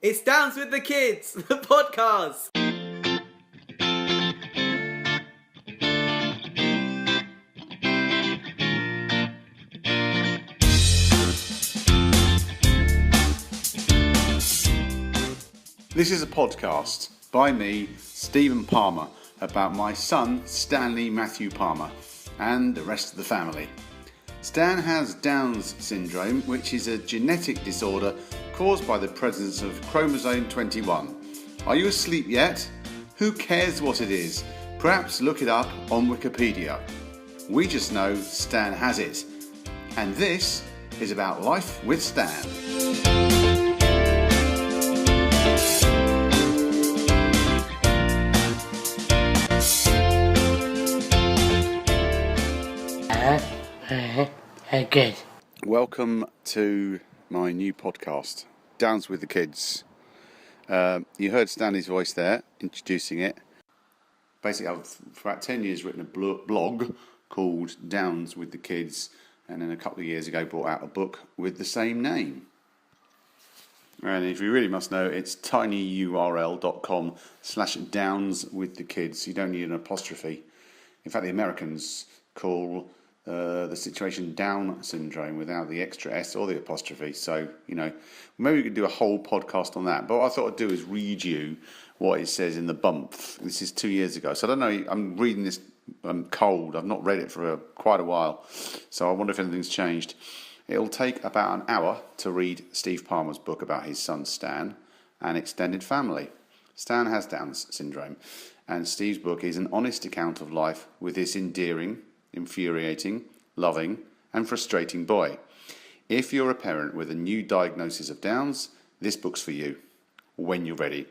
It's Downs with the Kids, the podcast. This is a podcast by me, Stephen Palmer, about my son, Stanley Matthew Palmer, and the rest of the family. Stan has Down's syndrome, which is a genetic disorder caused by the presence of chromosome 21. Are you asleep yet? Who cares what it is? Perhaps look it up on Wikipedia. We just know Stan has it. And this is about life with Stan. Good. Welcome to my new podcast, Downs with the Kids. You heard Stanley's voice there, introducing it. Basically, I've for about 10 years written a blog called Downs with the Kids, and then a couple of years ago brought out a book with the same name. And if you really must know, it's tinyurl.com/Downs with the Kids. You don't need an apostrophe. In fact, the Americans call the situation Down syndrome without the extra S or the apostrophe. So, maybe we could do a whole podcast on that. But what I thought I'd do is read you what it says in the bump. This is 2 years ago. So I don't know, I'm reading this cold. I've not read it for quite a while. So I wonder if anything's changed. It'll take about an hour to read Steve Palmer's book about his son Stan and extended family. Stan has Down's syndrome, and Steve's book is an honest account of life with this endearing, infuriating, loving, and frustrating boy. If you're a parent with a new diagnosis of Downs, this book's for you, when you're ready,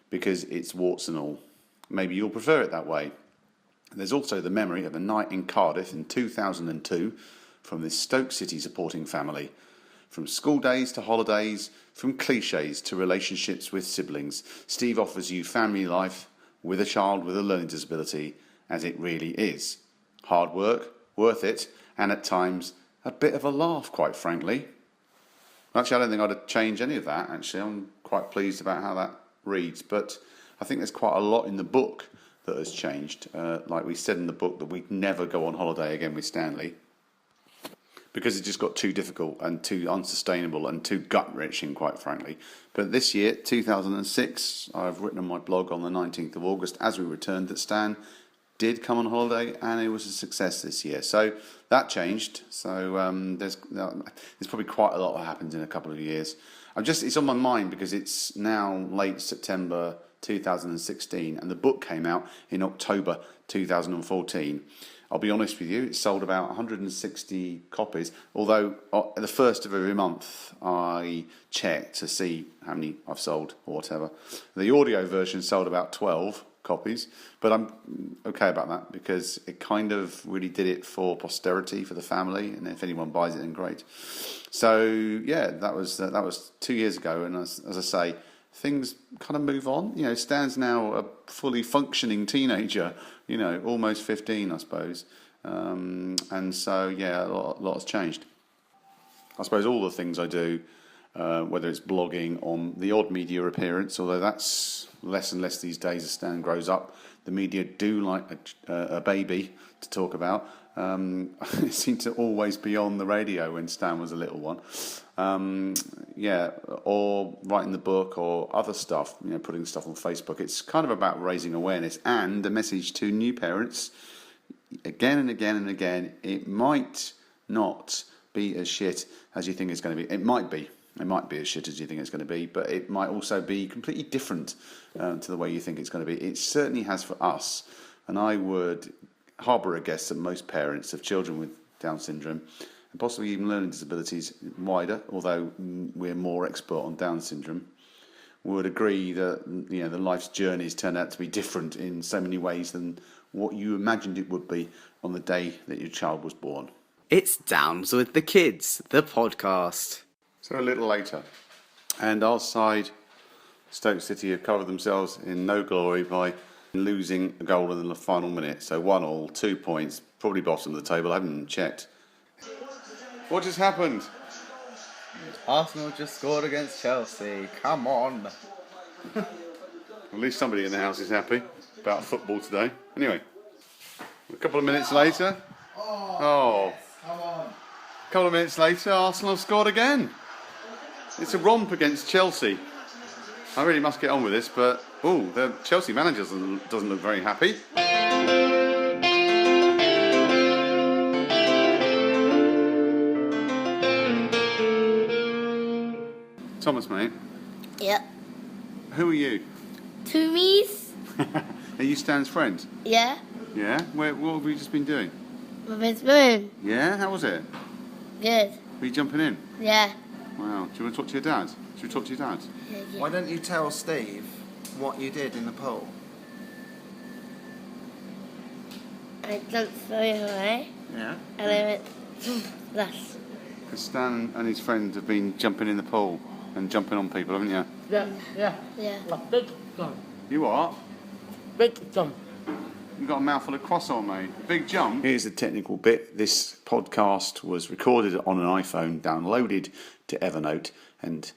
because it's warts and all. Maybe you'll prefer it that way. There's also the memory of a night in Cardiff in 2002 from this Stoke City supporting family. From school days to holidays, from cliches to relationships with siblings, Steve offers you family life with a child with a learning disability as it really is. Hard work, worth it, and at times a bit of a laugh, quite frankly. Actually, I don't think I'd change any of that, actually. I'm quite pleased about how that reads, but I think there's quite a lot in the book that has changed. Like we said in the book, that we'd never go on holiday again with Stanley because it just got too difficult and too unsustainable and too gut-wrenching, quite frankly. But this year, 2006, I've written on my blog on the 19th of August, as we returned, that Stan did come on holiday, and it was a success this year. So that changed. So there's probably quite a lot that happens in a couple of years. It's on my mind because it's now late September 2016, and the book came out in October 2014. I'll be honest with you, it sold about 160 copies, although at the first of every month I check to see how many I've sold or whatever. The audio version sold about 12 copies, but I'm okay about that because it kind of really did it for posterity, for the family, and if anyone buys it, then great. So yeah, that was 2 years ago, and as I say, things kind of move on. Stan's now a fully functioning teenager, almost 15, I suppose, and so yeah, a lot has changed. I suppose all the things I do, whether it's blogging, on the odd media appearance, although that's less and less these days as Stan grows up. The media do like a baby to talk about. It seemed to always be on the radio when Stan was a little one. Or writing the book or other stuff, putting stuff on Facebook. It's kind of about raising awareness and a message to new parents, again and again and again. It might not be as shit as you think it's going to be. It might be as shit as you think it's going to be, but it might also be completely different to the way you think it's going to be. It certainly has for us, and I would harbour a guess that most parents of children with Down syndrome, and possibly even learning disabilities wider, although we're more expert on Down syndrome, would agree that the life's journeys turned out to be different in so many ways than what you imagined it would be on the day that your child was born. It's Downs with the Kids, the podcast. So a little later, and our side, Stoke City, have covered themselves in no glory by losing a goal in the final minute. So 1-1, 2 points, probably bottom of the table. I haven't checked. What just happened? Arsenal just scored against Chelsea. Come on. At least somebody in the house is happy about football today. Anyway, a couple of minutes later. Oh. A couple of minutes later, Arsenal have scored again. It's a romp against Chelsea. I really must get on with this, but the Chelsea manager doesn't look very happy. Thomas, mate. Yep. Who are you? Tumis? Are you Stan's friend? Yeah. Yeah? What have you just been doing? We've been swimming. Yeah? How was it? Good. Were you jumping in? Yeah. Wow. Do you want to talk to your dad? Should we talk to your dad? Yeah. Why don't you tell Steve what you did in the pool? I jumped so high Yeah. and I went splash. Because Stan and his friend have been jumping in the pool and jumping on people, haven't you? Yeah. Like big jump. You what? Big jump. You've got a mouthful of croissant, mate. Big jump. Here's the technical bit. This podcast was recorded on an iPhone, downloaded to Evernote, and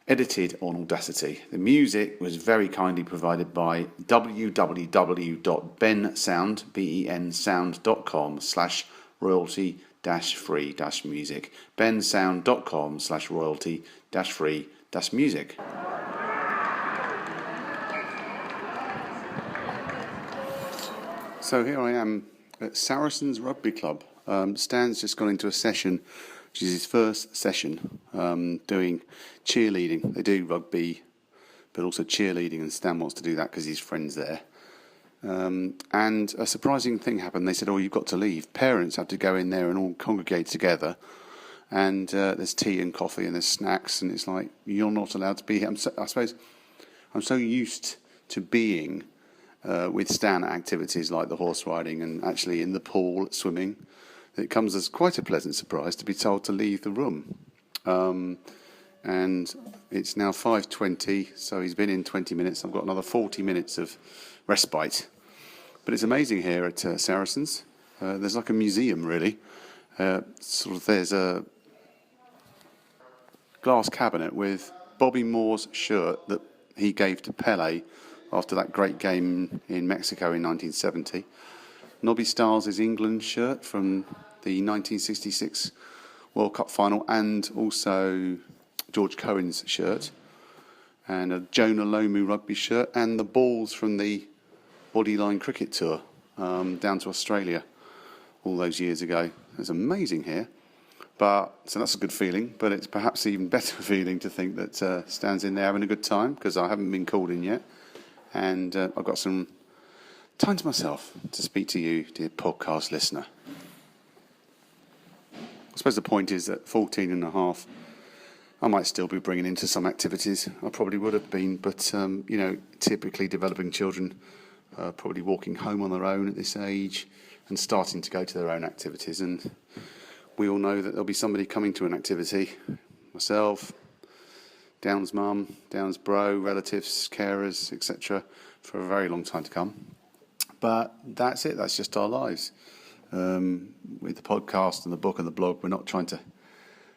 edited on Audacity. The music was very kindly provided by www.bensound.com/royalty-free-music. bensound.com/royalty-free-music. So here I am at Saracens Rugby Club. Stan's just gone into a session, which is his first session, doing cheerleading. They do rugby, but also cheerleading, and Stan wants to do that because his friend's there. And a surprising thing happened. They said, you've got to leave. Parents have to go in there and all congregate together. And there's tea and coffee and there's snacks, and it's like, you're not allowed to be here. I suppose I'm so used to being with Stan at activities like the horse riding and actually in the pool swimming, it comes as quite a pleasant surprise to be told to leave the room. And it's now 5:20, so he's been in 20 minutes. I've got another 40 minutes of respite. But it's amazing here at Saracens. There's like a museum, really. There's a glass cabinet with Bobby Moore's shirt that he gave to Pelé after that great game in Mexico in 1970. Nobby Stiles' England shirt from the 1966 World Cup final, and also George Cohen's shirt, and a Jonah Lomu rugby shirt, and the balls from the Bodyline cricket tour down to Australia all those years ago. It's amazing here. So that's a good feeling, but it's perhaps an even better feeling to think that Stan's in there having a good time, because I haven't been called in yet. And I've got some time to myself to speak to you, dear podcast listener. I suppose the point is that 14 and a half, I might still be bringing into some activities. I probably would have been, but, typically developing children probably walking home on their own at this age and starting to go to their own activities. And we all know that there'll be somebody coming to an activity, myself, Down's mum, Down's bro, relatives, carers, etc., for a very long time to come. But that's it, that's just our lives. With the podcast and the book and the blog, we're not trying to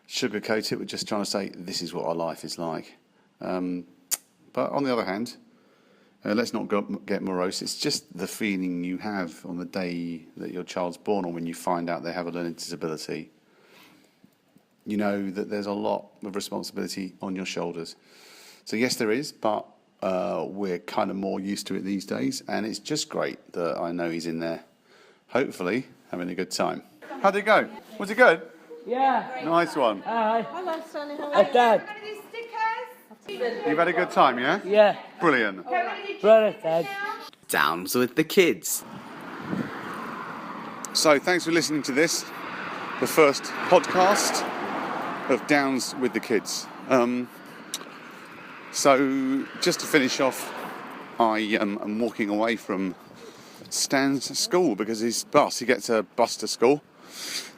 sugarcoat it, we're just trying to say this is what our life is like. But on the other hand, let's not get morose. It's just the feeling you have on the day that your child's born, or when you find out they have a learning disability. You know that there's a lot of responsibility on your shoulders. So yes, there is, but we're kind of more used to it these days, and it's just great that I know he's in there, hopefully having a good time. How'd it go? Was it good? Yeah. Nice one. Hi. Hello, Sonny. Hi, Dad. You've had a good time, yeah? Yeah. Brilliant. Brother, Dad. Downs with the kids. So thanks for listening to this, the first podcast of Downs with the Kids. So just to finish off, I am walking away from Stan's school because he gets a bus to school.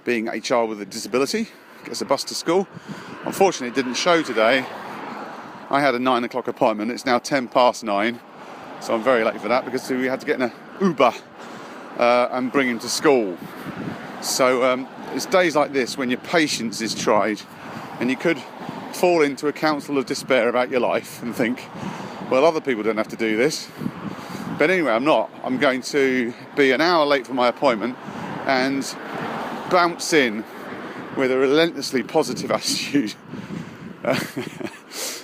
Being a child with a disability, gets a bus to school. Unfortunately, it didn't show today. I had a 9 o'clock appointment. It's now 9:10, so I'm very late for that because we had to get in an Uber and bring him to school. So it's days like this when your patience is tried, and you could fall into a council of despair about your life and think, well, other people don't have to do this. But anyway, I'm not. I'm going to be an hour late for my appointment and bounce in with a relentlessly positive attitude.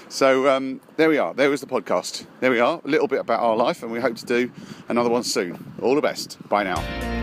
So there we are. There was the podcast. There we are. A little bit about our life, and we hope to do another one soon. All the best. Bye now.